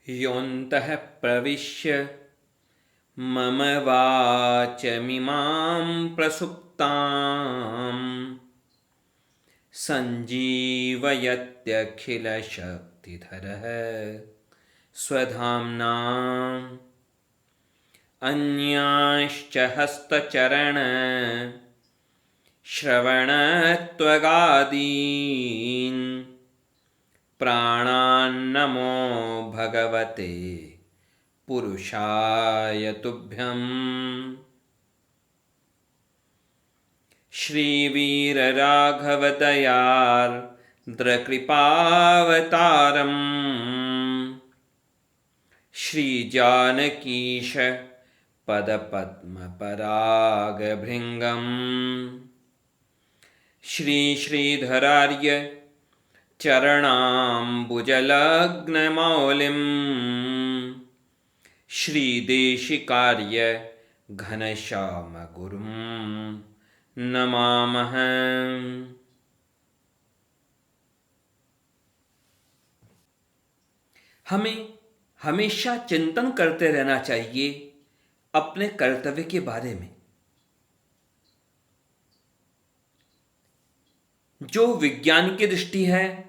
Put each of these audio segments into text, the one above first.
योऽन्तः प्रविश्य मम वाचमिमां प्रसुप्तां सञ्जीवयत्यखिलशक्तिधरः स्वधाम्ना अन्यांश्च हस्तचरण श्रवणत्वगादीन् प्राणान्नमो भगवते पुरुषाय तुभ्यम्। श्रीवीरराघवदयार्द्रकृपावतारम् श्रीजानकीश पदपद्मपरागभृङ्गम् श्रीधरार्य चरणाम्बुजलग्नमौलिं श्रीदेशिकार्य घनश्यामगुरुं नमामः। हमें हमेशा चिंतन करते रहना चाहिए अपने कर्तव्य के बारे में। जो विज्ञान की दृष्टि है,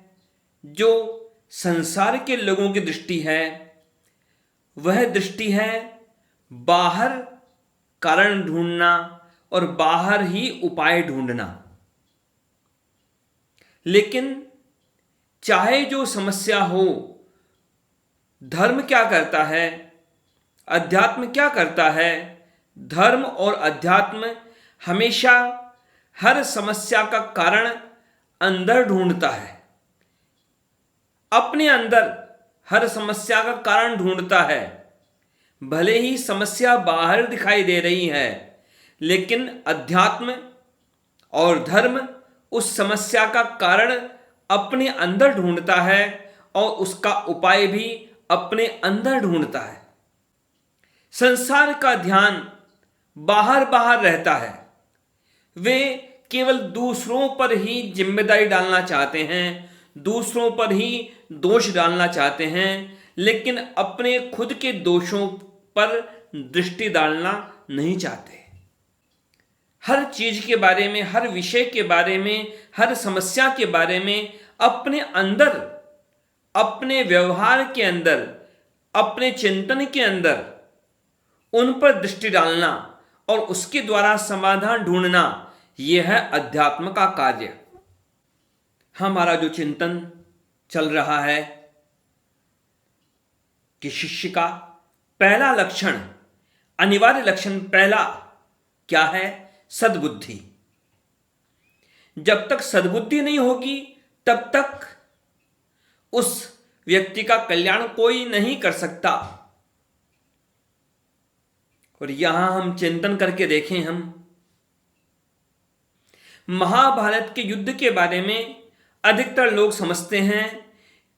जो संसार के लोगों की दृष्टि है, वह दृष्टि है बाहर कारण ढूंढना और बाहर ही उपाय ढूंढना। लेकिन चाहे जो समस्या हो, धर्म क्या करता है, अध्यात्म क्या करता है? धर्म और अध्यात्म हमेशा हर समस्या का कारण अंदर ढूंढता है, अपने अंदर हर समस्या का कारण ढूंढता है। भले ही समस्या बाहर दिखाई दे रही है, लेकिन अध्यात्म और धर्म उस समस्या का कारण अपने अंदर ढूंढता है और उसका उपाय भी अपने अंदर ढूंढता है। संसार का ध्यान बाहर बाहर रहता है। वे केवल दूसरों पर ही जिम्मेदारी डालना चाहते हैं, दूसरों पर ही दोष डालना चाहते हैं, लेकिन अपने खुद के दोषों पर दृष्टि डालना नहीं चाहते। हर चीज के बारे में, हर विषय के बारे में, हर समस्या के बारे में अपने अंदर, अपने व्यवहार के अंदर, अपने चिंतन के अंदर उन पर दृष्टि डालना और उसके द्वारा समाधान ढूंढना, यह है अध्यात्म का कार्य। हमारा जो चिंतन चल रहा है कि शिष्य का पहला लक्षण, अनिवार्य लक्षण पहला क्या है? सद्बुद्धि। जब तक सद्बुद्धि नहीं होगी तब तक उस व्यक्ति का कल्याण कोई नहीं कर सकता। और यहां हम चिंतन करके देखें, हम महाभारत के युद्ध के बारे में अधिकतर लोग समझते हैं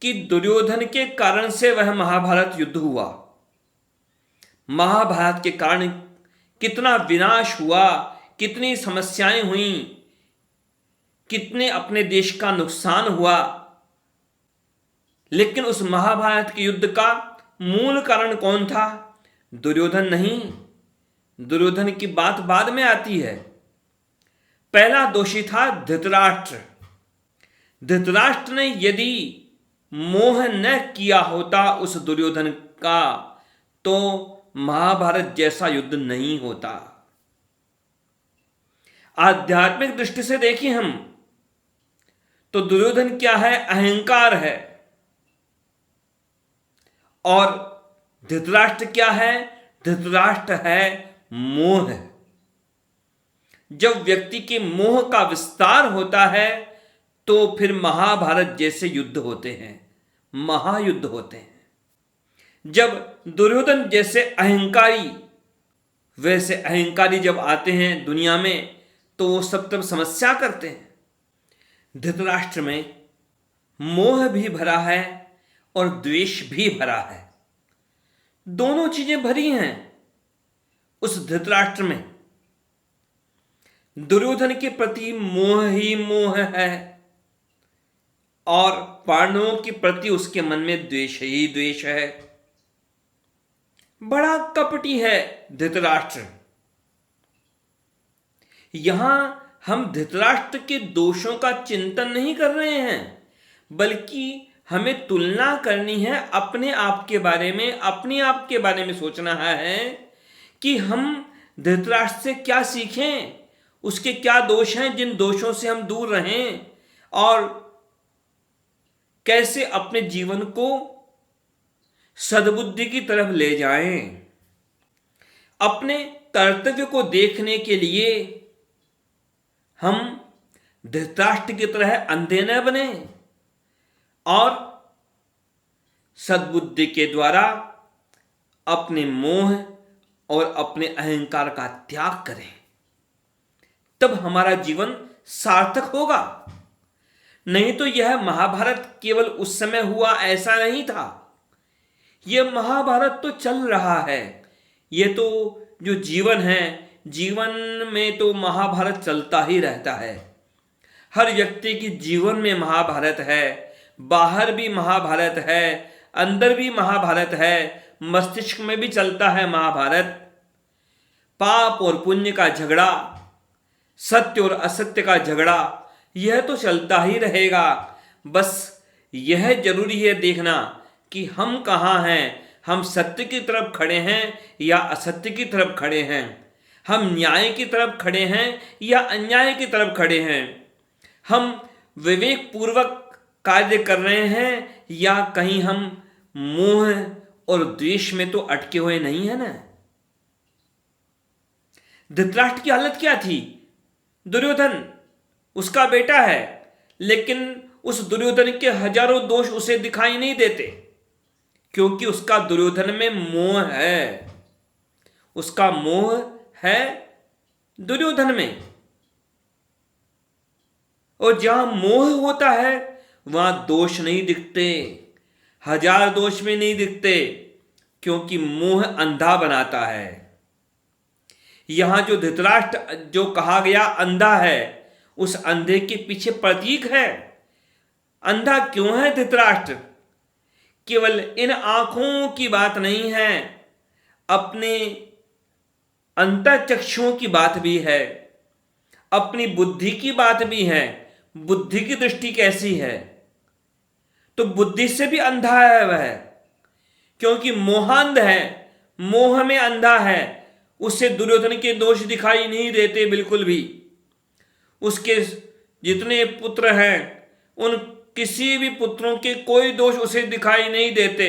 कि दुर्योधन के कारण से वह महाभारत युद्ध हुआ। महाभारत के कारण कितना विनाश हुआ, कितनी समस्याएं हुई, कितने अपने देश का नुकसान हुआ। लेकिन उस महाभारत के युद्ध का मूल कारण कौन था? दुर्योधन नहीं। दुर्योधन की बात बाद में आती है। पहला दोषी था धृतराष्ट्र। धृतराष्ट्र ने यदि मोह न किया होता उस दुर्योधन का, तो महाभारत जैसा युद्ध नहीं होता। आध्यात्मिक दृष्टि से देखें हम तो दुर्योधन क्या है? अहंकार है। और धृतराष्ट्र क्या है? धृतराष्ट्र है मोह। जब व्यक्ति के मोह का विस्तार होता है तो फिर महाभारत जैसे युद्ध होते हैं, महायुद्ध होते हैं। जब दुर्योधन जैसे अहंकारी, वैसे अहंकारी जब आते हैं दुनिया में तो वो सब तब समस्या करते हैं। धृतराष्ट्र में मोह भी भरा है और द्वेष भी भरा है। दोनों चीजें भरी हैं उस धृतराष्ट्र में। दुर्योधन के प्रति मोह ही मोह है और पांडवों के प्रति उसके मन में द्वेष ही द्वेष है। बड़ा कपटी है धृतराष्ट्र। यहां हम धृतराष्ट्र के दोषों का चिंतन नहीं कर रहे हैं, बल्कि हमें तुलना करनी है अपने आप के बारे में, अपने आप के बारे में सोचना है कि हम धृतराष्ट्र से क्या सीखें, उसके क्या दोष हैं जिन दोषों से हम दूर रहें, और कैसे अपने जीवन को सद्बुद्धि की तरफ ले जाएं। अपने कर्तव्य को देखने के लिए हम धृतराष्ट्र की तरह अंधे न बने और सद्बुद्धि के द्वारा अपने मोह और अपने अहंकार का त्याग करें। तब हमारा जीवन सार्थक होगा। नहीं तो यह महाभारत केवल उस समय हुआ ऐसा नहीं था। यह महाभारत तो चल रहा है। यह तो जो जीवन है, जीवन में तो महाभारत चलता ही रहता है। हर व्यक्ति के जीवन में महाभारत है, बाहर भी महाभारत है, अंदर भी महाभारत है, मस्तिष्क में भी चलता है महाभारत। पाप और पुण्य का झगड़ा, सत्य और असत्य का झगड़ा, यह तो चलता ही रहेगा। बस यह जरूरी है देखना कि हम कहाँ हैं। हम सत्य की तरफ खड़े हैं या असत्य की तरफ खड़े हैं। हम न्याय की तरफ खड़े हैं या अन्याय की तरफ खड़े हैं। हम विवेक पूर्वक कार्य कर रहे हैं या कहीं हम मोह और द्वेष में तो अटके हुए नहीं है ना। धृतराष्ट्र की हालत क्या थी? दुर्योधन उसका बेटा है, लेकिन उस दुर्योधन के हजारों दोष उसे दिखाई नहीं देते, क्योंकि उसका दुर्योधन में मोह है। उसका मोह है दुर्योधन में। और जहां मोह होता है वहां दोष नहीं दिखते, हजार दोष में नहीं दिखते, क्योंकि मोह अंधा बनाता है। यहां जो धृतराष्ट्र जो कहा गया अंधा है, उस अंधे के पीछे प्रतीक है। अंधा क्यों है धृतराष्ट्र? केवल इन आंखों की बात नहीं है, अपने अंतःचक्षुओं की बात भी है, अपनी बुद्धि की बात भी है। बुद्धि की दृष्टि कैसी है? तो बुद्धि से भी अंधा है वह, क्योंकि मोहांध है, मोह में अंधा है। उसे दुर्योधन के दोष दिखाई नहीं देते बिल्कुल भी। उसके जितने पुत्र हैं उन किसी भी पुत्रों के कोई दोष उसे दिखाई नहीं देते।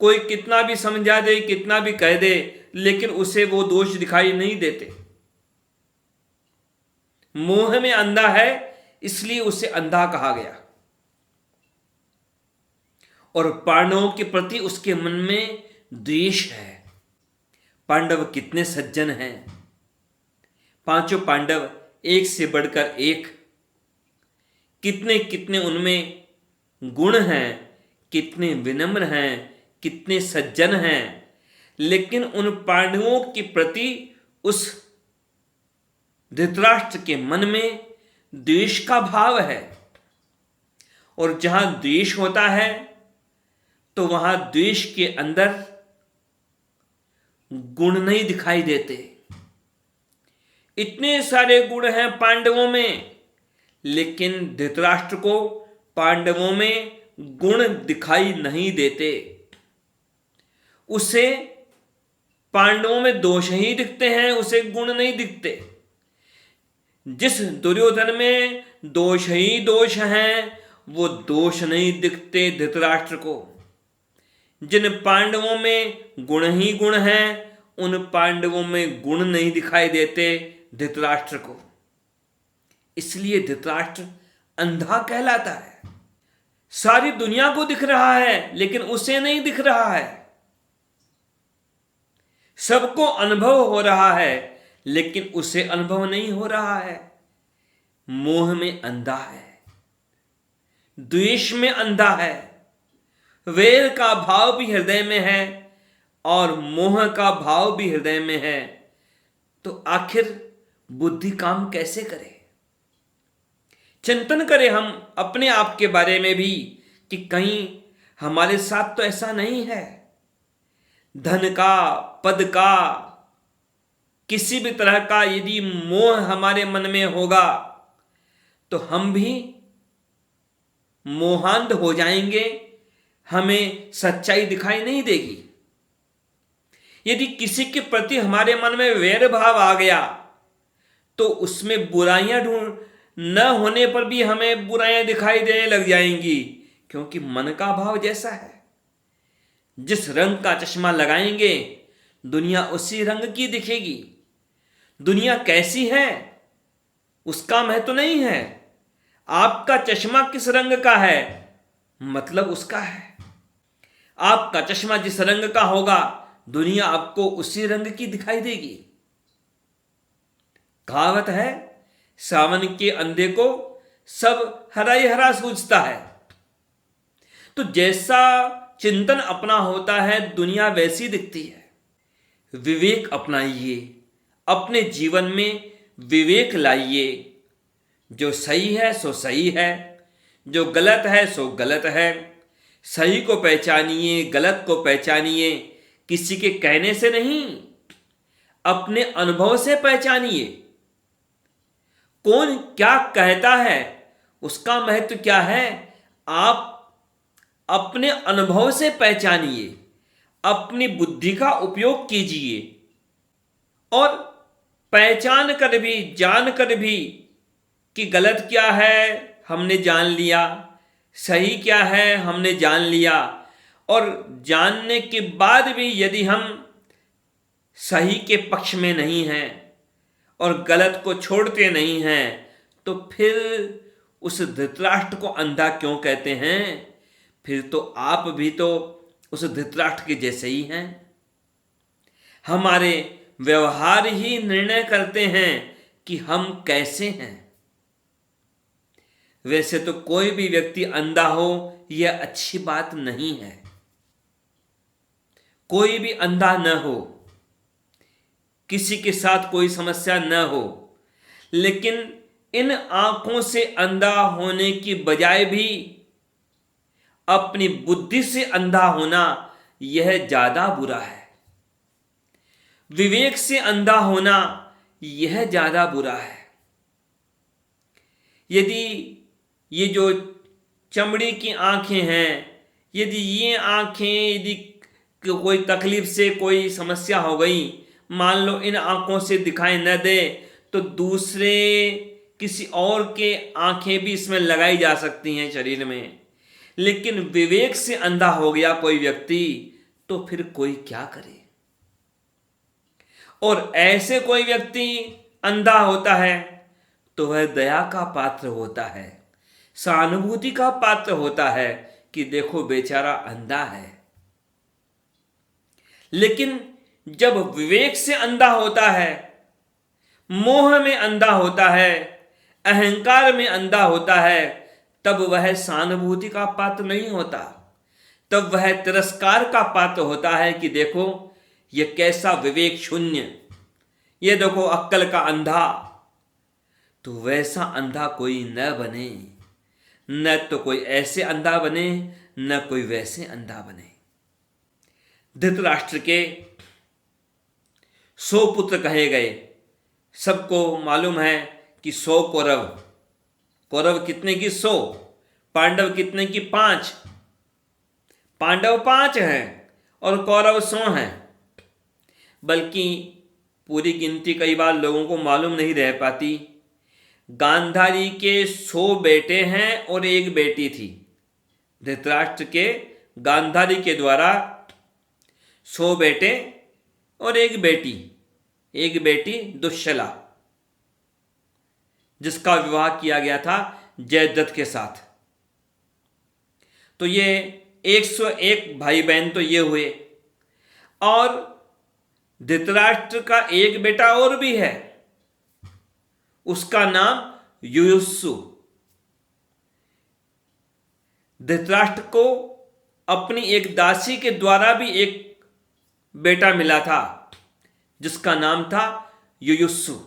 कोई कितना भी समझा दे, कितना भी कह दे, लेकिन उसे वो दोष दिखाई नहीं देते। मोह में अंधा है, इसलिए उसे अंधा कहा गया। और पांडवों के प्रति उसके मन में द्वेष है। पांडव कितने सज्जन हैं, पांचों पांडव एक से बढ़कर एक। कितने कितने उनमें गुण हैं, कितने विनम्र हैं, कितने सज्जन हैं। लेकिन उन पांडवों के प्रति उस धृतराष्ट्र के मन में द्वेष का भाव है। और जहां द्वेष होता है तो वहां द्वेष के अंदर गुण नहीं दिखाई देते। इतने सारे गुण हैं पांडवों में, लेकिन धृतराष्ट्र को पांडवों में गुण दिखाई नहीं देते। उसे पांडवों में दोष ही दिखते हैं, उसे गुण नहीं दिखते। जिस दुर्योधन में दोष ही दोष हैं, वो दोष नहीं दिखते धृतराष्ट्र को। जिन पांडवों में गुण ही गुण हैं, उन पांडवों में गुण नहीं दिखाई देते धृतराष्ट्र को। इसलिए धृतराष्ट्र अंधा कहलाता है। सारी दुनिया को दिख रहा है, लेकिन उसे नहीं दिख रहा है। सबको अनुभव हो रहा है, लेकिन उसे अनुभव नहीं हो रहा है। मोह में अंधा है, द्वेष में अंधा है, वैर का भाव भी हृदय में है और मोह का भाव भी हृदय में है। तो आखिर बुद्धि काम कैसे करे? चिंतन करें हम अपने आप के बारे में भी कि कहीं हमारे साथ तो ऐसा नहीं है। धन का, पद का, किसी भी तरह का यदि मोह हमारे मन में होगा तो हम भी मोहांध हो जाएंगे, हमें सच्चाई दिखाई नहीं देगी। यदि किसी के प्रति हमारे मन में वैर भाव आ गया तो उसमें बुराइयां ढूंढ न होने पर भी हमें बुराइयां दिखाई देने लग जाएंगी, क्योंकि मन का भाव जैसा है। जिस रंग का चश्मा लगाएंगे दुनिया उसी रंग की दिखेगी। दुनिया कैसी है उसका महत्व नहीं है, आपका चश्मा किस रंग का है मतलब उसका है। आपका चश्मा जिस रंग का होगा दुनिया आपको उसी रंग की दिखाई देगी। कहावत है, सावन के अंधे को सब हरा ही हरा सूझता है। तो जैसा चिंतन अपना होता है दुनिया वैसी दिखती है। विवेक अपनाइए, अपने जीवन में विवेक लाइए। जो सही है सो सही है, जो गलत है सो गलत है। सही को पहचानिए, गलत को पहचानिए, किसी के कहने से नहीं, अपने अनुभव से पहचानिए। कौन क्या कहता है उसका महत्व क्या है, आप अपने अनुभव से पहचानिए, अपनी बुद्धि का उपयोग कीजिए और पहचान कर भी, जान कर भी कि गलत क्या है हमने जान लिया, सही क्या है हमने जान लिया। और जानने के बाद भी यदि हम सही के पक्ष में नहीं हैं और गलत को छोड़ते नहीं हैं तो फिर उस धृतराष्ट्र को अंधा क्यों कहते हैं? फिर तो आप भी तो उस धृतराष्ट्र के जैसे ही हैं। हमारे व्यवहार ही निर्णय करते हैं कि हम कैसे हैं। वैसे तो कोई भी व्यक्ति अंधा हो यह अच्छी बात नहीं है। कोई भी अंधा न हो, किसी के साथ कोई समस्या न हो, लेकिन इन आंखों से अंधा होने की बजाय भी अपनी बुद्धि से अंधा होना यह ज्यादा बुरा है। विवेक से अंधा होना यह ज्यादा बुरा है। यदि ये जो चमड़ी की आंखें हैं, यदि ये आंखें यदि कोई तकलीफ से कोई समस्या हो गई, मान लो इन आंखों से दिखाई न दे तो दूसरे किसी और के आंखें भी इसमें लगाई जा सकती हैं शरीर में। लेकिन विवेक से अंधा हो गया कोई व्यक्ति तो फिर कोई क्या करे। और ऐसे कोई व्यक्ति अंधा होता है तो वह दया का पात्र होता है, सहानुभूति का पात्र होता है कि देखो बेचारा अंधा है। लेकिन जब विवेक से अंधा होता है, मोह में अंधा होता है, अहंकार में अंधा होता है, तब वह सहानुभूति का पात्र नहीं होता। तब वह तिरस्कार का पात्र होता है कि देखो ये कैसा विवेक शून्य, ये देखो अक्ल का अंधा। तो वैसा अंधा कोई न बने, न तो कोई ऐसे अंधा बने, न कोई वैसे अंधा बने। धृतराष्ट्र के 100 पुत्र कहे गए। सबको मालूम है कि 100 कौरव, कौरव कितने की 100, पांडव कितने की 5। पांडव 5 हैं और कौरव 100 हैं। बल्कि पूरी गिनती कई बार लोगों को मालूम नहीं रह पाती। गांधारी के 100 बेटे हैं और एक बेटी थी। धृतराष्ट्र के गांधारी के द्वारा 100 बेटे और एक बेटी दुश्शला, जिसका विवाह किया गया था जयद्रथ के साथ। तो ये 101 भाई बहन तो ये हुए। और धृतराष्ट्र का एक बेटा और भी है, उसका नाम युयुत्सु। धृतराष्ट्र को अपनी एक दासी के द्वारा भी एक बेटा मिला था जिसका नाम था युयुत्सु।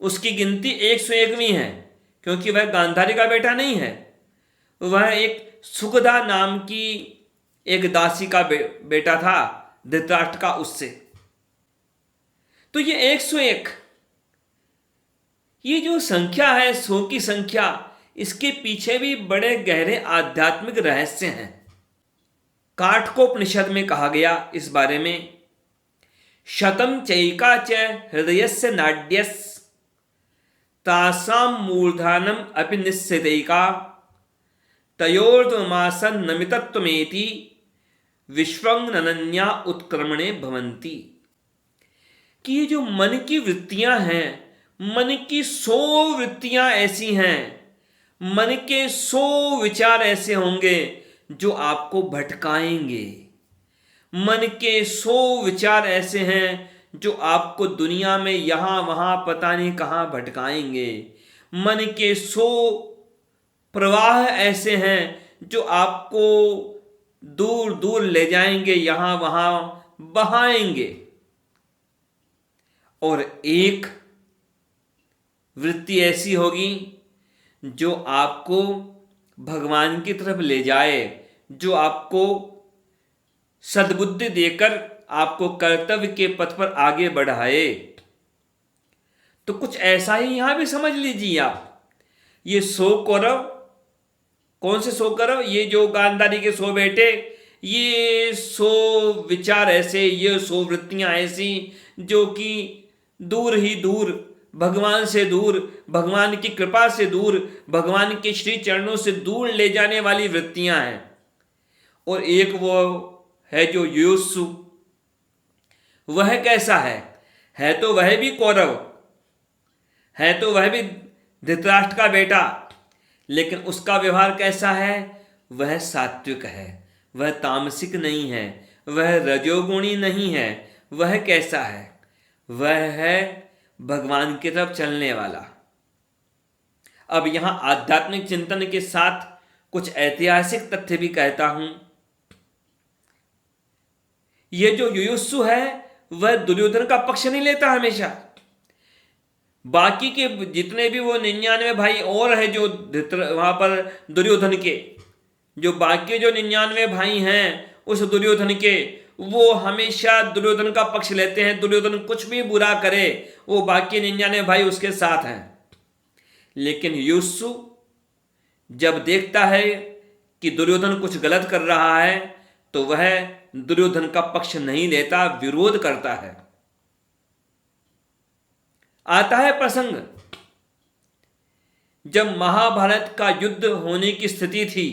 उसकी गिनती 101वीं है, क्योंकि वह गांधारी का बेटा नहीं है, वह एक सुखदा नाम की एक दासी का बेटा था धृतराष्ट्र का उससे। तो ये 101, ये जो संख्या है 100 की संख्या, इसके पीछे भी बड़े गहरे आध्यात्मिक रहस्य हैं। काठकोपनिषद में कहा गया इस बारे में, शतम चैका च हृदयस्य नाड्यस् तासाम मूर्धानम अपि निश्चितैका तयोर्धमासन नमितत्वमेति विश्वंगनन्या उत्क्रमणे भवन्ति। कि ये जो मन की वृत्तियां हैं, मन की 100 वृत्तियां ऐसी हैं, मन के 100 विचार ऐसे होंगे जो आपको भटकाएंगे। मन के 100 विचार ऐसे हैं जो आपको दुनिया में यहां वहां पता नहीं कहां भटकाएंगे। मन के 100 प्रवाह ऐसे हैं जो आपको दूर दूर ले जाएंगे, यहां वहां बहाएंगे। और एक वृत्ति ऐसी होगी जो आपको भगवान की तरफ ले जाए, जो आपको सद्बुद्धि देकर आपको कर्तव्य के पथ पर आगे बढ़ाए। तो कुछ ऐसा ही यहां भी समझ लीजिए आप। ये 100 कौरव, कौन से 100 कौरव? ये जो गांधारी के 100 बेटे, ये 100 विचार ऐसे, ये 100 वृत्तियां ऐसी जो कि दूर ही दूर, भगवान से दूर, भगवान की कृपा से दूर, भगवान के श्री चरणों से दूर ले जाने वाली वृत्तियां हैं। और एक वो है जो युयुत्सु, वह कैसा है तो वह भी कौरव, है तो वह भी धृतराष्ट्र का बेटा, लेकिन उसका व्यवहार कैसा है? वह सात्विक है, वह तामसिक नहीं है, वह रजोगुणी नहीं है। वह कैसा है? वह है भगवान की तरफ चलने वाला। अब यहां आध्यात्मिक चिंतन के साथ कुछ ऐतिहासिक तथ्य भी कहता हूं। यह जो युयुत्सु है वह दुर्योधन का पक्ष नहीं लेता हमेशा। बाकी के जितने भी वो 99 भाई और है जो वहां पर दुर्योधन के, जो बाकी जो 99 भाई हैं उस दुर्योधन के, वो हमेशा दुर्योधन का पक्ष लेते हैं। दुर्योधन कुछ भी बुरा करे वो बाकी 99 भाई उसके साथ हैं। लेकिन युयुत्सु जब देखता है कि दुर्योधन कुछ गलत कर रहा है तो वह दुर्योधन का पक्ष नहीं लेता, विरोध करता है। आता है प्रसंग जब महाभारत का युद्ध होने की स्थिति थी,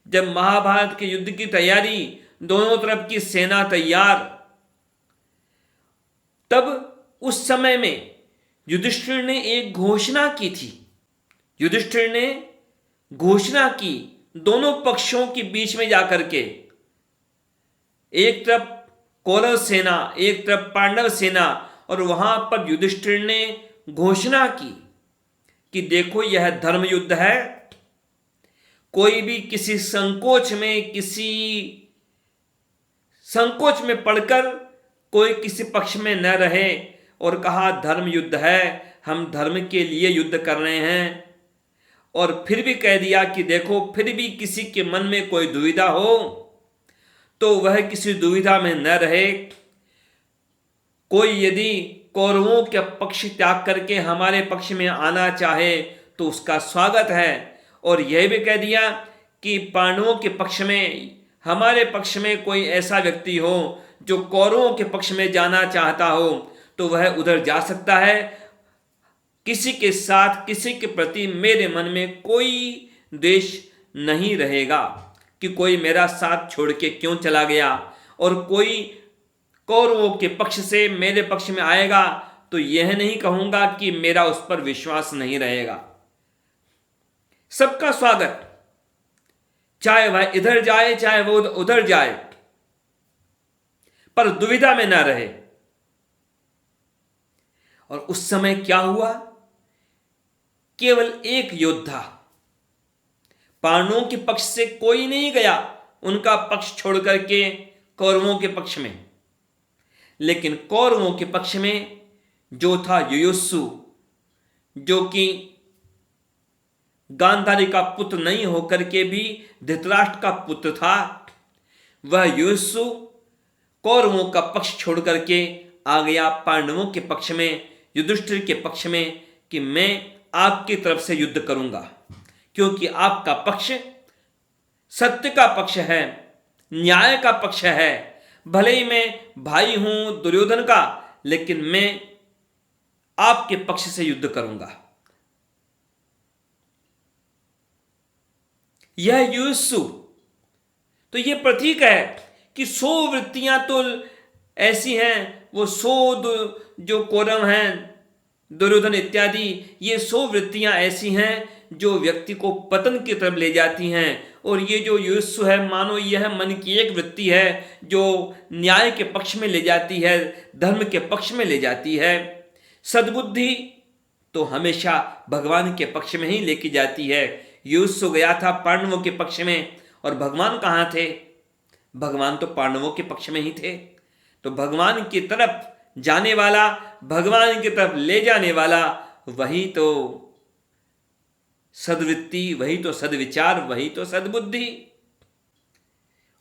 जब महाभारत के युद्ध की तैयारी, दोनों तरफ की सेना तैयार, तब उस समय में युधिष्ठिर ने एक घोषणा की थी। युधिष्ठिर ने घोषणा की दोनों पक्षों के बीच में जाकर के, एक तरफ कौरव सेना, एक तरफ पांडव सेना, और वहां पर युधिष्ठिर ने घोषणा की कि देखो यह धर्म युद्ध है। कोई भी किसी संकोच में पड़कर कोई किसी पक्ष में न रहे, और कहा धर्म युद्ध है, हम धर्म के लिए युद्ध कर रहे हैं। और फिर भी कह दिया कि देखो फिर भी किसी के मन में कोई दुविधा हो तो वह किसी दुविधा में न रहे। कोई यदि कौरवों के पक्ष त्याग करके हमारे पक्ष में आना चाहे तो उसका स्वागत है। और यह भी कह दिया कि पांडवों के पक्ष में, हमारे पक्ष में कोई ऐसा व्यक्ति हो जो कौरवों के पक्ष में जाना चाहता हो तो वह उधर जा सकता है। किसी के साथ, किसी के प्रति मेरे मन में कोई द्वेष नहीं रहेगा कि कोई मेरा साथ छोड़ के क्यों चला गया, और कोई कौरवों के पक्ष से मेरे पक्ष में आएगा तो यह नहीं कहूंगा कि मेरा उस पर विश्वास नहीं रहेगा। सबका स्वागत, चाहे वह इधर जाए चाहे वो उधर जाए, पर दुविधा में ना रहे। और उस समय क्या हुआ? केवल एक योद्धा, पांडवों के पक्ष से कोई नहीं गया उनका पक्ष छोड़ करके कौरवों के पक्ष में, लेकिन कौरवों के पक्ष में जो था युयुत्सु, जो कि गांधारी का पुत्र नहीं होकर के भी धृतराष्ट्र का पुत्र था, वह युयुत्सु कौरवों का पक्ष छोड़ करके आ गया पांडवों के पक्ष में, युधिष्ठिर के पक्ष में, कि मैं आपकी तरफ से युद्ध करूंगा, क्योंकि आपका पक्ष सत्य का पक्ष है, न्याय का पक्ष है। भले ही मैं भाई हूं दुर्योधन का, लेकिन मैं आपके पक्ष से युद्ध करूंगा। यह युयुत्सु तो यह प्रतीक है कि 100 वृत्तियां तो ऐसी हैं, वो 100 जो कौरव हैं, दुर्योधन इत्यादि, ये 100 वृत्तियां ऐसी हैं जो व्यक्ति को पतन की तरफ ले जाती हैं। और ये जो युयुत्सु है, मानो यह मन की एक वृत्ति है जो न्याय के पक्ष में ले जाती है, धर्म के पक्ष में ले जाती है। सद्बुद्धि तो हमेशा भगवान के पक्ष में ही लेके जाती है। युयुत्सु गया था पांडवों के पक्ष में, और भगवान कहाँ थे? भगवान तो पांडवों के पक्ष में ही थे। तो भगवान की तरफ जाने वाला, भगवान की तरफ ले जाने वाला, वही तो सद्वृत्ति, वही तो सद्विचार, वही तो सद्बुद्धि।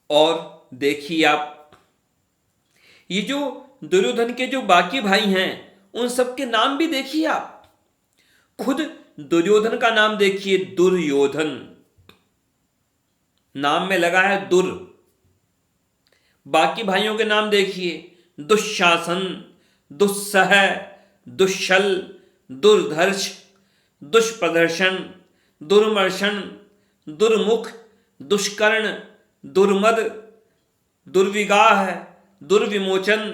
और देखिए आप, ये जो दुर्योधन के जो बाकी भाई हैं, उन सबके नाम भी देखिए आप। खुद दुर्योधन का नाम देखिए, दुर्योधन नाम में लगा है दुर। बाकी भाइयों के नाम देखिए, दुशासन, दुस्सह, दुश्शल, दुर्धर्ष, दुष्प्रदर्शन, दुर्मर्शन, दुर्मुख, दुष्कर्ण, दुर्मद, दुर्विगाह, दुर्विमोचन,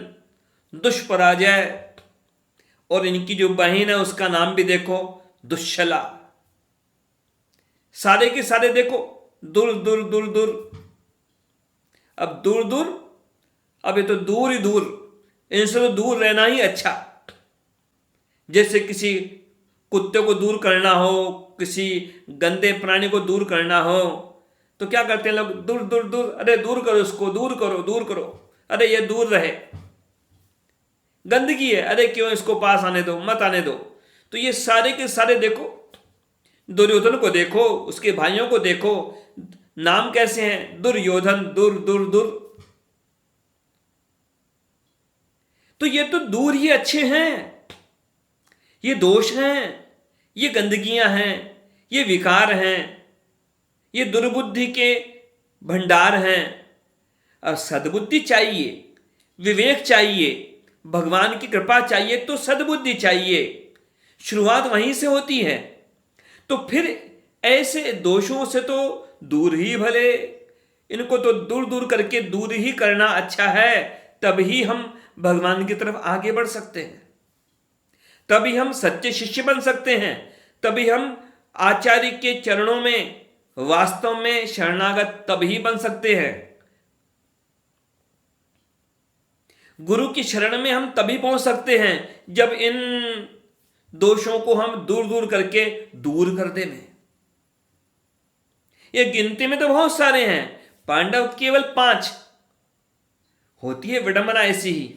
दुष्पराजय। और इनकी जो बहन है उसका नाम भी देखो, दुश्शला। सारे के सारे देखो, दूर दूर दूर दूर। अब दूर दूर, अब ये तो दूर ही दूर, इनसे तो दूर रहना ही अच्छा। जैसे किसी कुत्ते को दूर करना हो, किसी गंदे प्राणी को दूर करना हो, तो क्या करते हैं लोग? दूर दूर दूर, अरे दूर करो इसको, दूर करो, दूर करो, अरे ये दूर रहे, गंदगी है, अरे क्यों इसको पास आने दो, मत आने दो। तो ये सारे के सारे देखो, दुर्योधन को देखो, उसके भाइयों को देखो, नाम कैसे हैं? दुर्योधन, दूर दूर दूर। तो ये तो दूर ही अच्छे हैं। ये दोष हैं, ये गंदगियां हैं, ये विकार हैं, ये दुर्बुद्धि के भंडार हैं। अब सद्बुद्धि चाहिए, विवेक चाहिए, भगवान की कृपा चाहिए, तो सद्बुद्धि चाहिए। शुरुआत वहीं से होती है। तो फिर ऐसे दोषों से तो दूर ही भले, इनको तो दूर दूर करके दूर ही करना अच्छा है। तभी हम भगवान की तरफ आगे बढ़ सकते हैं, तभी हम सच्चे शिष्य बन सकते हैं, तभी हम आचार्य के चरणों में वास्तव में शरणागत तभी बन सकते हैं। गुरु की शरण में हम तभी पहुंच सकते हैं जब इन दोषों को हम दूर दूर करके दूर कर दें। ये गिनती में तो बहुत सारे हैं, पांडव केवल 5। होती है विडंबना ऐसी ही,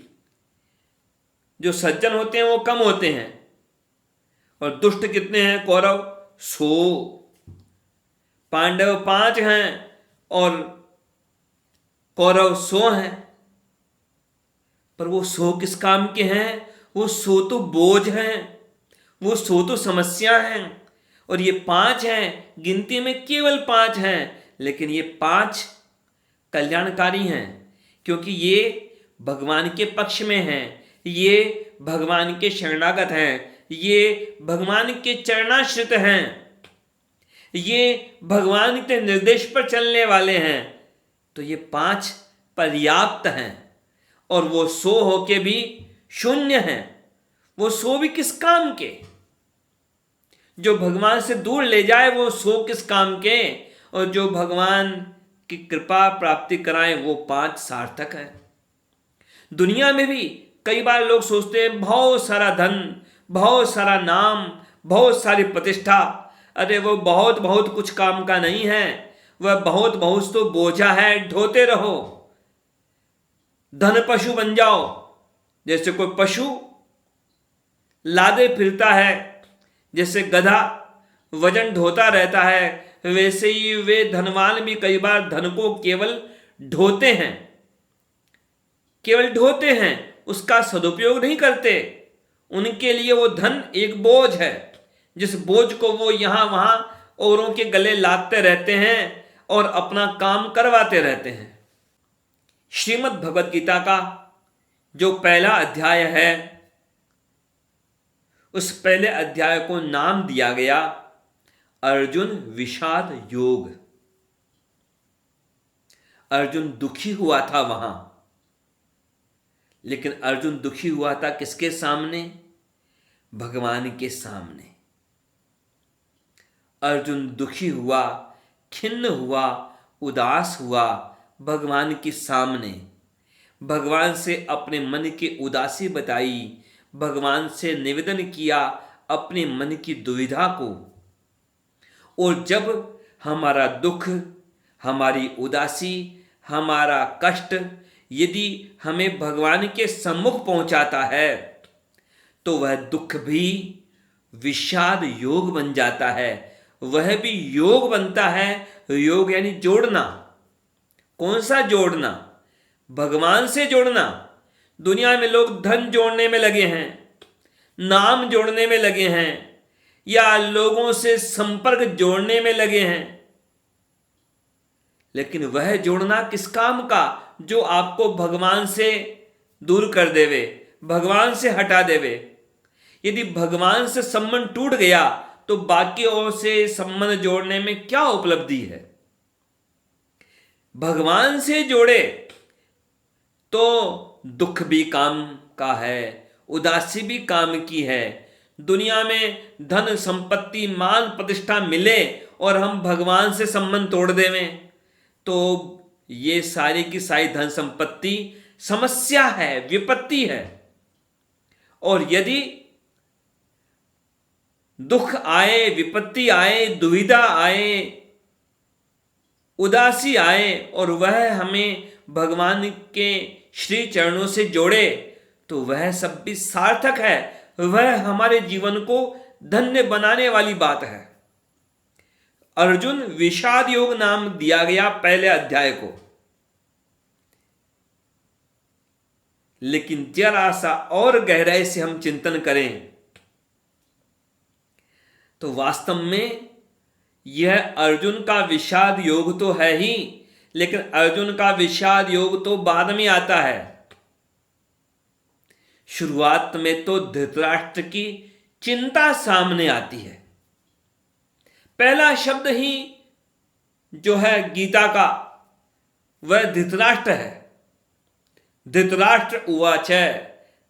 जो सज्जन होते हैं वो कम होते हैं, और दुष्ट कितने हैं? कौरव 100, पांडव 5 हैं और कौरव 100 हैं। पर वो 100 किस काम के हैं? वो 100 तो बोझ हैं, वो 100 तो समस्या हैं। और ये 5 हैं, गिनती में केवल 5 हैं, लेकिन ये 5 कल्याणकारी हैं, क्योंकि ये भगवान के पक्ष में हैं, ये भगवान के शरणागत हैं, ये भगवान के चरणाश्रित हैं, ये भगवान के निर्देश पर चलने वाले हैं। तो ये 5 पर्याप्त हैं। और वो 100 होके भी शून्य हैं। वो 100 भी किस काम के? जो भगवान से दूर ले जाए वो 100 किस काम के? और जो भगवान की कृपा प्राप्ति कराए वो 5 सार्थक है। दुनिया में भी कई बार लोग सोचते हैं बहुत सारा धन, बहुत सारा नाम, बहुत सारी प्रतिष्ठा, अरे वो बहुत बहुत कुछ काम का नहीं है, वह बहुत बहुत तो बोझा है, ढोते रहो। धन पशु बन जाओ। जैसे कोई पशु लादे फिरता है, जैसे गधा वजन ढोता रहता है, वैसे ही वे धनवान भी कई बार धन को केवल ढोते हैं। केवल ढोते हैं, उसका सदुपयोग नहीं करते। उनके लिए वो धन एक बोझ है, जिस बोझ को वो यहां वहां औरों के गले लादते रहते हैं और अपना काम करवाते रहते हैं। श्रीमद् भगवद गीता का जो पहला अध्याय है, उस पहले अध्याय को नाम दिया गया अर्जुन विषाद योग। अर्जुन दुखी हुआ था वहां, लेकिन अर्जुन दुखी हुआ था किसके सामने? भगवान के सामने। अर्जुन दुखी हुआ, खिन्न हुआ, उदास हुआ भगवान के सामने। भगवान से अपने मन की उदासी बताई, भगवान से निवेदन किया अपने मन की दुविधा को। और जब हमारा दुख, हमारी उदासी, हमारा कष्ट यदि हमें भगवान के सम्मुख पहुंचाता है, तो वह दुख भी विषाद योग बन जाता है। वह भी योग बनता है। योग यानी जोड़ना। कौन सा जोड़ना? भगवान से जोड़ना। दुनिया में लोग धन जोड़ने में लगे हैं, नाम जोड़ने में लगे हैं, या लोगों से संपर्क जोड़ने में लगे हैं, लेकिन वह जोड़ना किस काम का जो आपको भगवान से दूर कर देवे, भगवान से हटा देवे। यदि भगवान से संबंध टूट गया तो बाकी और से संबंध जोड़ने में क्या उपलब्धि है? भगवान से जोड़े तो दुख भी काम का है, उदासी भी काम की है। दुनिया में धन संपत्ति मान प्रतिष्ठा मिले और हम भगवान से संबंध तोड़ देवें, तो ये सारी की सारी धन संपत्ति समस्या है, विपत्ति है। और यदि दुख आए, विपत्ति आए, दुविधा आए, उदासी आए और वह हमें भगवान के श्री चरणों से जोड़े, तो वह सब भी सार्थक है। वह हमारे जीवन को धन्य बनाने वाली बात है। अर्जुन विषाद योग नाम दिया गया पहले अध्याय को। लेकिन जरा सा और गहराई से हम चिंतन करें तो वास्तव में यह अर्जुन का विषाद योग तो है ही, लेकिन अर्जुन का विषाद योग तो बाद में आता है। शुरुआत में तो धृतराष्ट्र की चिंता सामने आती है। पहला शब्द ही जो है गीता का वह धृतराष्ट्र है। धृतराष्ट्र उवाच,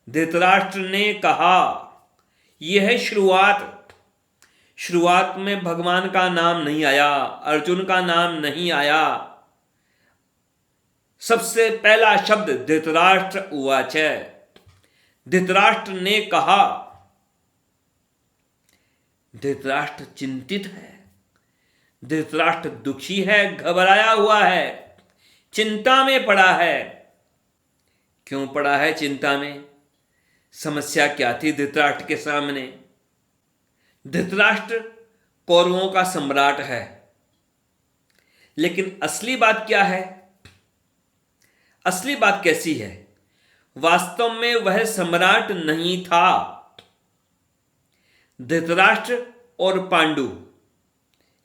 धृतराष्ट्र ने कहा। यह है शुरुआत। शुरुआत में भगवान का नाम नहीं आया, अर्जुन का नाम नहीं आया। सबसे पहला शब्द धृतराष्ट्र उवाच, धृतराष्ट्र ने कहा। धृतराष्ट्र चिंतित है, धृतराष्ट्र दुखी है, घबराया हुआ है, चिंता में पड़ा है। क्यों पड़ा है चिंता में? समस्या क्या थी धृतराष्ट्र के सामने? धृतराष्ट्र कौरवों का सम्राट है, लेकिन असली बात क्या है? असली बात कैसी है? वास्तव में वह सम्राट नहीं था। धृतराष्ट्र और पांडु,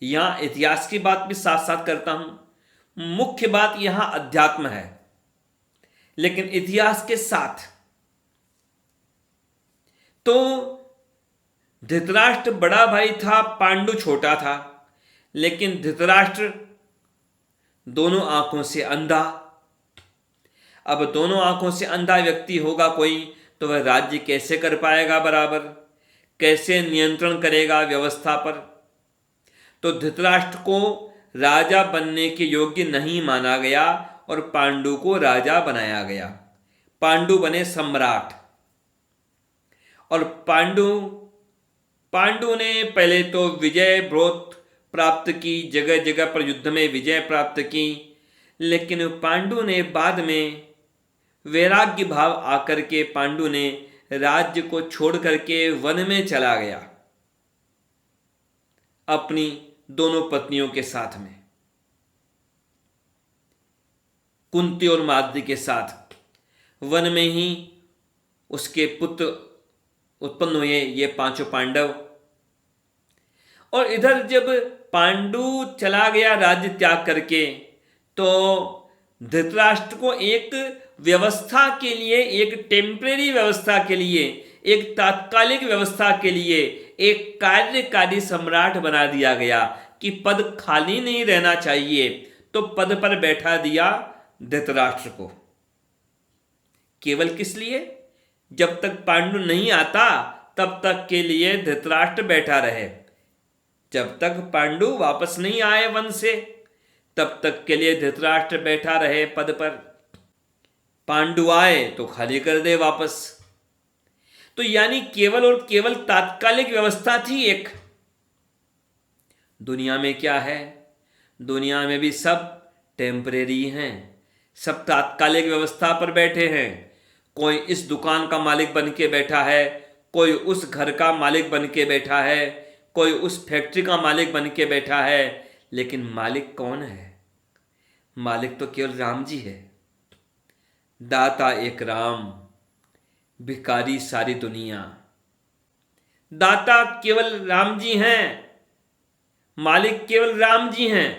यहां इतिहास की बात भी साथ साथ करता हूं। मुख्य बात यहां अध्यात्म है, लेकिन इतिहास के साथ। तो धृतराष्ट्र बड़ा भाई था, पांडु छोटा था, लेकिन धृतराष्ट्र दोनों आंखों से अंधा। अब दोनों आंखों से अंधा व्यक्ति होगा कोई, तो वह राज्य कैसे कर पाएगा बराबर? कैसे नियंत्रण करेगा व्यवस्था पर? तो धृतराष्ट्र को राजा बनने के योग्य नहीं माना गया और पांडु को राजा बनाया गया। पांडु बने सम्राट। और पांडु ने पहले तो विजय बहुत प्राप्त की, जगह जगह पर युद्ध में विजय प्राप्त की, लेकिन पांडु ने बाद में वैराग्य भाव आकर के पांडु ने राज्य को छोड़ करके वन में चला गया अपनी दोनों पत्नियों के साथ में, कुंती और माद्री के साथ। वन में ही उसके पुत्र उत्पन्न हुए, ये पांचों पांडव। और इधर जब पांडु चला गया राज्य त्याग करके, तो धृतराष्ट्र को एक व्यवस्था के लिए, एक टेम्परेरी व्यवस्था के लिए, एक तात्कालिक व्यवस्था के लिए एक कार्यकारी सम्राट बना दिया गया कि पद खाली नहीं रहना चाहिए, तो पद पर बैठा दिया धृतराष्ट्र को। केवल किस लिए? जब तक पांडु नहीं आता तब तक के लिए धृतराष्ट्र बैठा रहे। जब तक पांडु वापस नहीं आए वन से, तब तक के लिए धृतराष्ट्र बैठा रहे पद पर। पांडु आए तो खाली कर दे वापस। तो यानी केवल और केवल तात्कालिक व्यवस्था थी एक। दुनिया में क्या है? दुनिया में भी सब टेम्परेरी हैं, सब तात्कालिक व्यवस्था पर बैठे हैं। कोई इस दुकान का मालिक बन के बैठा है, कोई उस घर का मालिक बन के बैठा है, कोई उस फैक्ट्री का मालिक बन के बैठा है, लेकिन मालिक कौन है? मालिक तो केवल राम जी है। दाता एक राम, भिखारी सारी दुनिया। दाता केवल राम जी हैं, मालिक केवल राम जी हैं,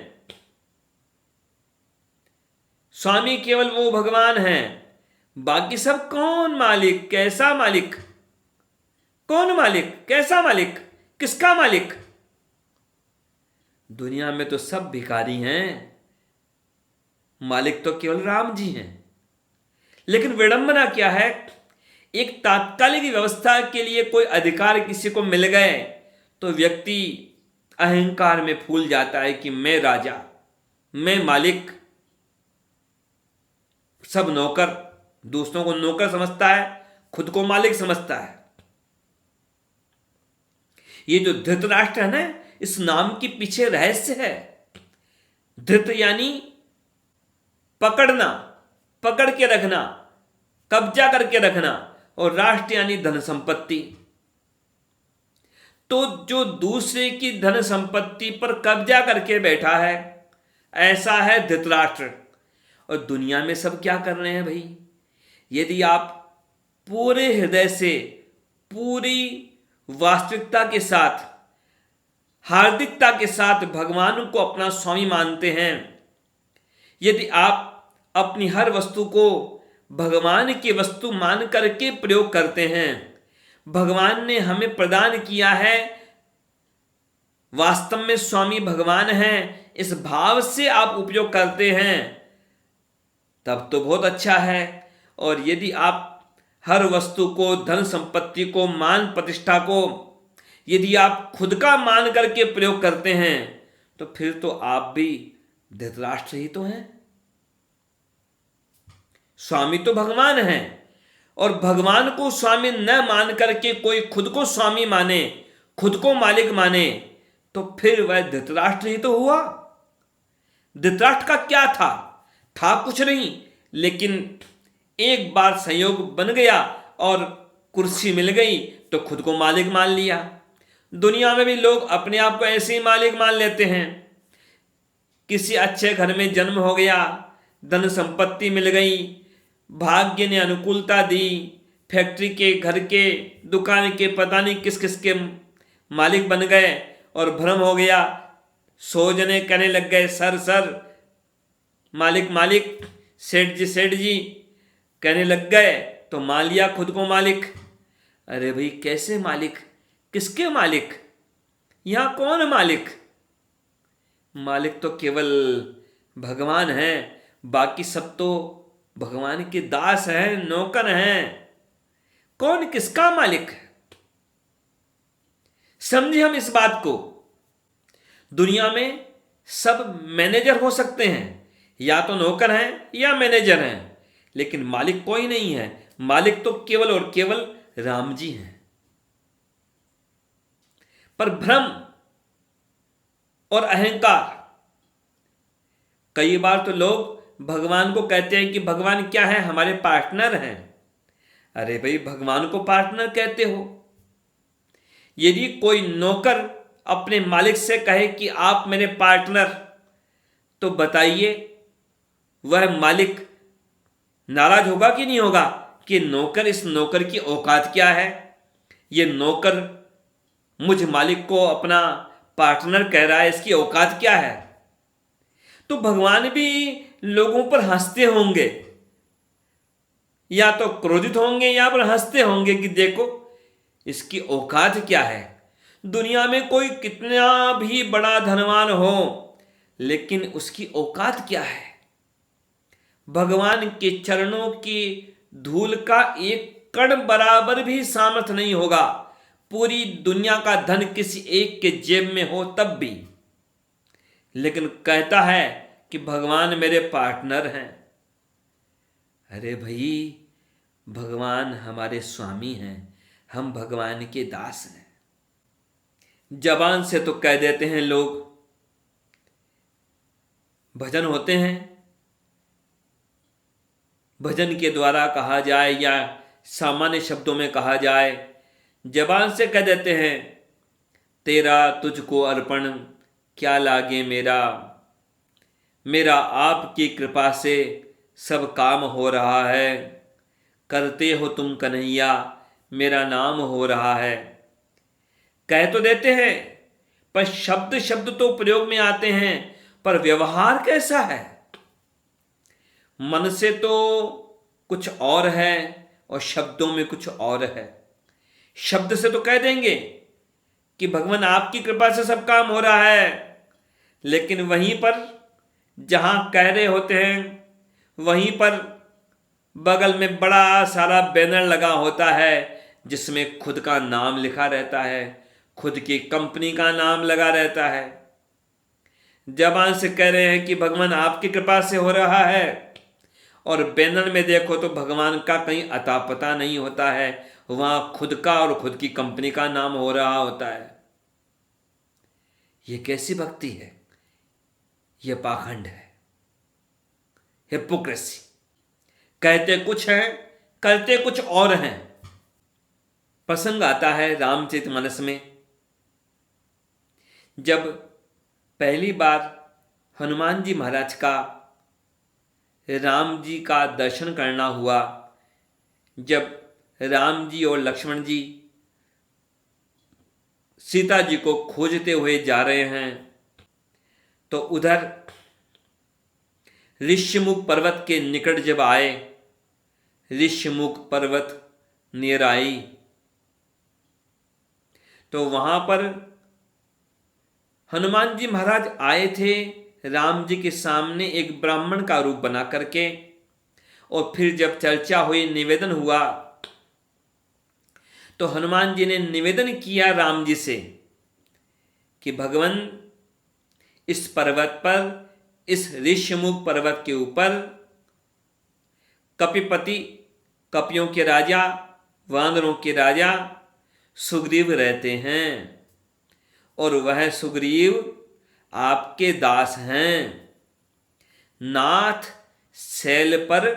स्वामी केवल वो भगवान हैं। बाकी सब कौन मालिक? कैसा मालिक? कौन मालिक? कैसा मालिक? किसका मालिक? दुनिया में तो सब भिखारी हैं, मालिक तो केवल राम जी हैं। लेकिन विडंबना क्या है? एक तात्कालिक व्यवस्था के लिए कोई अधिकार किसी को मिल गए तो व्यक्ति अहंकार में फूल जाता है कि मैं राजा, मैं मालिक, सब नौकर। दूसरों को नौकर समझता है, खुद को मालिक समझता है। ये जो धृतराष्ट्र है ना, इस नाम के पीछे रहस्य है। धृत यानी पकड़ना, पकड़ के रखना, कब्जा करके रखना, और राष्ट्र यानी धन संपत्ति। तो जो दूसरे की धन संपत्ति पर कब्जा करके बैठा है, ऐसा है धृतराष्ट्र। और दुनिया में सब क्या कर रहे हैं भाई? यदि आप पूरे हृदय से, पूरी वास्तविकता के साथ, हार्दिकता के साथ भगवान को अपना स्वामी मानते हैं, यदि आप अपनी हर वस्तु को भगवान की वस्तु मान करके प्रयोग करते हैं, भगवान ने हमें प्रदान किया है, वास्तव में स्वामी भगवान हैं, इस भाव से आप उपयोग करते हैं, तब तो बहुत अच्छा है। और यदि आप हर वस्तु को, धन संपत्ति को, मान प्रतिष्ठा को यदि आप खुद का मान करके प्रयोग करते हैं, तो फिर तो आप भी धृतराष्ट्र ही तो हैं। स्वामी तो भगवान हैं, और भगवान को स्वामी न मान करके कोई खुद को स्वामी माने, खुद को मालिक माने, तो फिर वह धृतराष्ट्र ही तो हुआ। धृतराष्ट्र का क्या था कुछ नहीं, लेकिन एक बार संयोग बन गया और कुर्सी मिल गई तो खुद को मालिक मान लिया। दुनिया में भी लोग अपने आप को ऐसे ही मालिक मान लेते हैं। किसी अच्छे घर में जन्म हो गया, धन संपत्ति मिल गई, भाग्य ने अनुकूलता दी, फैक्ट्री के, घर के, दुकान के, पता नहीं किस किस के मालिक बन गए, और भ्रम हो गया। 100 जने कहने लग गए सर सर, मालिक मालिक, सेठ जी कहने लग गए, तो मान लिया खुद को मालिक। अरे भाई कैसे मालिक? किसके मालिक? यहां कौन मालिक? मालिक तो केवल भगवान हैं, बाकी सब तो भगवान के दास हैं, नौकर हैं। कौन किसका मालिक है? समझे हम इस बात को। दुनिया में सब मैनेजर हो सकते हैं, या तो नौकर हैं या मैनेजर हैं, लेकिन मालिक कोई नहीं है। मालिक तो केवल और केवल राम जी हैं। पर भ्रम और अहंकार, कई बार तो लोग भगवान को कहते हैं कि भगवान क्या है? हमारे पार्टनर हैं। अरे भाई भगवान को पार्टनर कहते हो? यदि कोई नौकर अपने मालिक से कहे कि आप मेरे पार्टनर, तो बताइए वह मालिक नाराज होगा कि नहीं होगा कि नौकर, इस नौकर की औकात क्या है, ये नौकर मुझ मालिक को अपना पार्टनर कह रहा है, इसकी औकात क्या है। तो भगवान भी लोगों पर हंसते होंगे, या तो क्रोधित होंगे या पर हंसते होंगे कि देखो इसकी औकात क्या है। दुनिया में कोई कितना भी बड़ा धनवान हो, लेकिन उसकी औकात क्या है। भगवान के चरणों की धूल का एक कण बराबर भी सामर्थ नहीं होगा, पूरी दुनिया का धन किसी एक के जेब में हो तब भी, लेकिन कहता है कि भगवान मेरे पार्टनर हैं। अरे भाई, भगवान हमारे स्वामी हैं, हम भगवान के दास हैं। जबान से तो कह देते हैं लोग, भजन होते हैं, भजन के द्वारा कहा जाए या सामान्य शब्दों में कहा जाए, जबान से कह देते हैं तेरा तुझको अर्पण क्या लागे मेरा, मेरा आपकी कृपा से सब काम हो रहा है, करते हो तुम कन्हैया मेरा नाम हो रहा है। कह तो देते हैं पर शब्द शब्द तो प्रयोग में आते हैं, पर व्यवहार कैसा है। मन से तो कुछ और है और शब्दों में कुछ और है। शब्द से तो कह देंगे कि भगवान आपकी कृपा से सब काम हो रहा है, लेकिन वहीं पर जहां कह रहे होते हैं वहीं पर बगल में बड़ा सारा बैनर लगा होता है जिसमें खुद का नाम लिखा रहता है, खुद की कंपनी का नाम लगा रहता है। जबान से कह रहे हैं कि भगवान आपकी कृपा से हो रहा है, और बैनर में देखो तो भगवान का कहीं अता पता नहीं होता है, वहां खुद का और खुद की कंपनी का नाम हो रहा होता है। यह कैसी भक्ति है, यह पाखंड है, हिपोक्रेसी। कहते कुछ हैं, करते कुछ और हैं। प्रसंग आता है रामचरितमानस में, जब पहली बार हनुमान जी महाराज का राम जी का दर्शन करना हुआ, जब राम जी और लक्ष्मण जी सीता जी को खोजते हुए जा रहे हैं, तो उधर ऋष्यमुख पर्वत के निकट जब आए, ऋष्यमुख पर्वत नियर आई, तो वहां पर हनुमान जी महाराज आए थे राम जी के सामने एक ब्राह्मण का रूप बना करके। और फिर जब चर्चा हुई, निवेदन हुआ, तो हनुमान जी ने निवेदन किया राम जी से कि भगवान इस पर्वत पर, इस ऋष्यमुख पर्वत के ऊपर कपिपति, कपियों के राजा, वानरों के राजा सुग्रीव रहते हैं, और वह सुग्रीव आपके दास हैं। नाथ शैल पर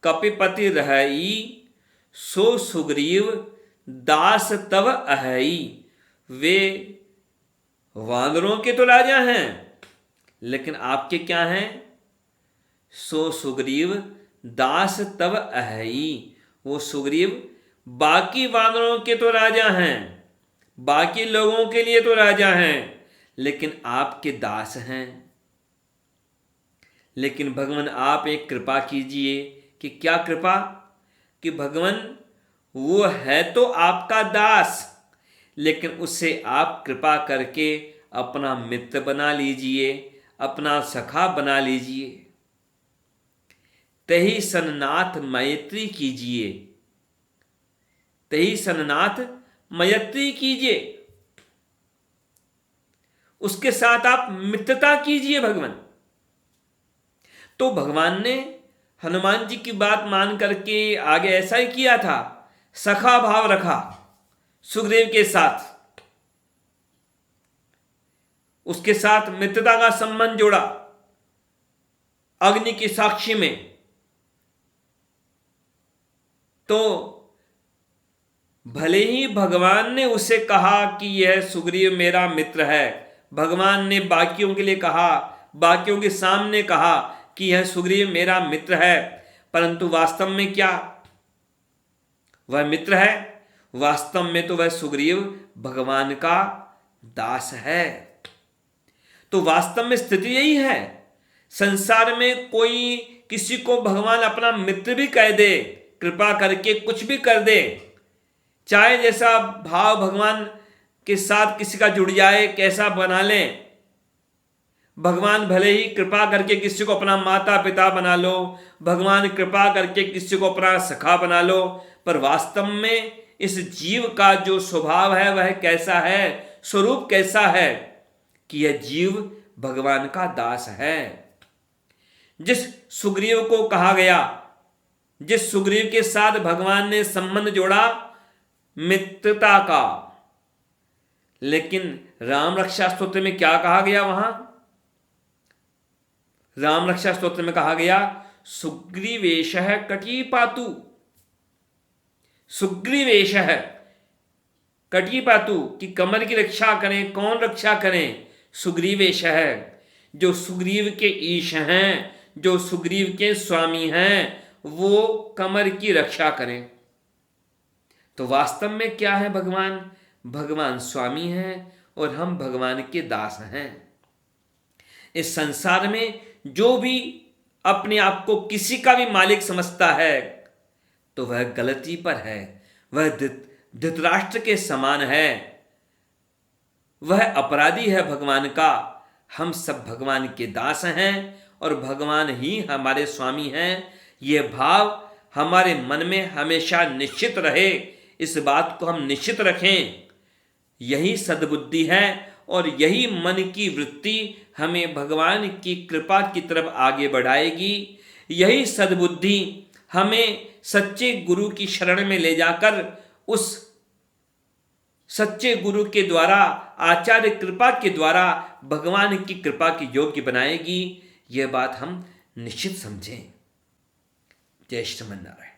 कपिपति रहई, सो सुग्रीव दास तव अहई। वे वानरों के तो राजा हैं, लेकिन आपके क्या हैं? सो सुग्रीव दास तव अहई। वो सुग्रीव बाकी वानरों के तो राजा हैं, बाकी लोगों के लिए तो राजा हैं, लेकिन आपके दास हैं। लेकिन भगवान आप एक कृपा कीजिए। कि क्या कृपा? कि भगवान वो है तो आपका दास, लेकिन उससे आप कृपा करके अपना मित्र बना लीजिए, अपना सखा बना लीजिए। तही सन्नाथ मैत्री कीजिए, तही सन्नाथ मैत्री कीजिए, उसके साथ आप मित्रता कीजिए भगवान। तो भगवान ने हनुमान जी की बात मान करके आगे ऐसा ही किया था, सखा भाव रखा सुग्रीव के साथ, उसके साथ मित्रता का संबंध जोड़ा अग्नि की साक्षी में। तो भले ही भगवान ने उसे कहा कि यह सुग्रीव मेरा मित्र है, भगवान ने बाकियों के लिए कहा, बाकियों के सामने कहा कि यह सुग्रीव मेरा मित्र है, परंतु वास्तव में क्या वह मित्र है? वास्तव में तो वह सुग्रीव भगवान का दास है। तो वास्तव में स्थिति यही है। संसार में कोई किसी को भगवान अपना मित्र भी कह दे, कृपा करके कुछ भी कर दे, चाहे जैसा भाव भगवान के साथ किसी का जुड़ जाए, कैसा बना लें, भगवान भले ही कृपा करके किसी को अपना माता पिता बना लो, भगवान कृपा करके किसी को अपना सखा बना लो, पर वास्तव में इस जीव का जो स्वभाव है वह कैसा है, स्वरूप कैसा है कि यह जीव भगवान का दास है। जिस सुग्रीव को कहा गया, जिस सुग्रीव के साथ भगवान ने संबंध जोड़ा मित्रता का, लेकिन राम रक्षा स्तोत्र में क्या कहा गया? वहां राम रक्षा स्तोत्र में कहा गया सुग्रीवेशः कटिपातु। सुग्रीवेशः कटिपातु कि कमर की रक्षा करें। कौन रक्षा करें? सुग्रीवेशः, जो सुग्रीव के ईश हैं, जो सुग्रीव के स्वामी हैं, वो कमर की रक्षा करें। तो वास्तव में क्या है भगवान? भगवान स्वामी हैं और हम भगवान के दास हैं। इस संसार में जो भी अपने आप को किसी का भी मालिक समझता है तो वह गलती पर है। वह धृतराष्ट्र के समान है, वह अपराधी है भगवान का। हम सब भगवान के दास हैं और भगवान ही हमारे स्वामी हैं। ये भाव हमारे मन में हमेशा निश्चित रहे, इस बात को हम निश्चित रखें। यही सद्बुद्धि है और यही मन की वृत्ति हमें भगवान की कृपा की तरफ आगे बढ़ाएगी। यही सद्बुद्धि हमें सच्चे गुरु की शरण में ले जाकर उस सच्चे गुरु के द्वारा, आचार्य कृपा के द्वारा भगवान की कृपा के योग्य बनाएगी। यह बात हम निश्चित समझें। जय श्रीमन नारायण।